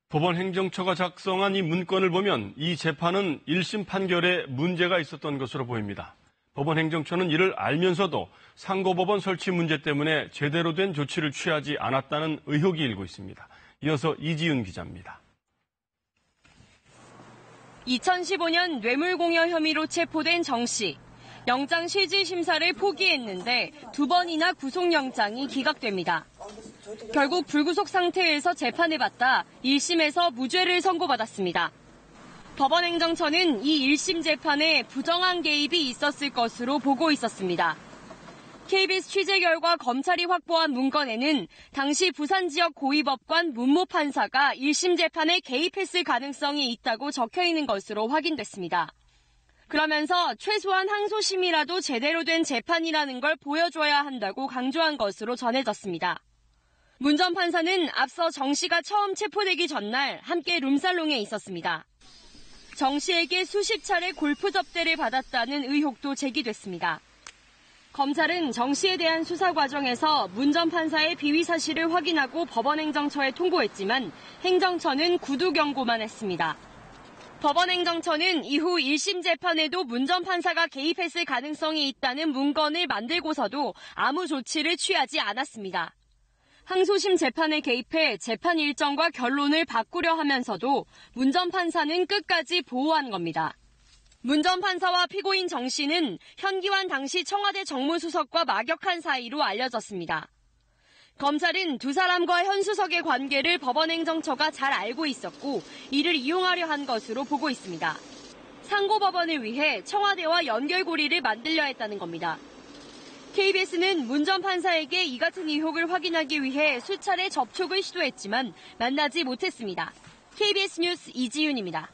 법원 행정처가 작성한 이 문건을 보면 이 재판은 1심 판결에 문제가 있었던 것으로 보입니다. 법원 행정처는 이를 알면서도 상고법원 설치 문제 때문에 제대로 된 조치를 취하지 않았다는 의혹이 일고 있습니다. 이어서 이지윤 기자입니다. 2015년 뇌물공여 혐의로 체포된 정 씨. 영장 실질 심사를 포기했는데 2번이나 구속영장이 기각됩니다. 결국 불구속 상태에서 재판을 받다 1심에서 무죄를 선고받았습니다. 법원 행정처는 이 1심 재판에 부정한 개입이 있었을 것으로 보고 있었습니다. KBS 취재 결과 검찰이 확보한 문건에는 당시 부산 지역 고위법관 문모 판사가 1심 재판에 개입했을 가능성이 있다고 적혀 있는 것으로 확인됐습니다. 그러면서 최소한 항소심이라도 제대로 된 재판이라는 걸 보여줘야 한다고 강조한 것으로 전해졌습니다. 문 전 판사는 앞서 정 씨가 처음 체포되기 전날 함께 룸살롱에 있었습니다. 정 씨에게 수십 차례 골프 접대를 받았다는 의혹도 제기됐습니다. 검찰은 정 씨에 대한 수사 과정에서 문 전 판사의 비위 사실을 확인하고 법원 행정처에 통보했지만 행정처는 구두 경고만 했습니다. 법원 행정처는 이후 1심 재판에도 문 전 판사가 개입했을 가능성이 있다는 문건을 만들고서도 아무 조치를 취하지 않았습니다. 항소심 재판에 개입해 재판 일정과 결론을 바꾸려 하면서도 문 전 판사는 끝까지 보호한 겁니다. 문 전 판사와 피고인 정 씨는 현기환 당시 청와대 정무수석과 막역한 사이로 알려졌습니다. 검찰은 두 사람과 현 수석의 관계를 법원 행정처가 잘 알고 있었고 이를 이용하려 한 것으로 보고 있습니다. 상고법원을 위해 청와대와 연결고리를 만들려 했다는 겁니다. KBS는 문 전 판사에게 이 같은 의혹을 확인하기 위해 수차례 접촉을 시도했지만 만나지 못했습니다. KBS 뉴스 이지윤입니다.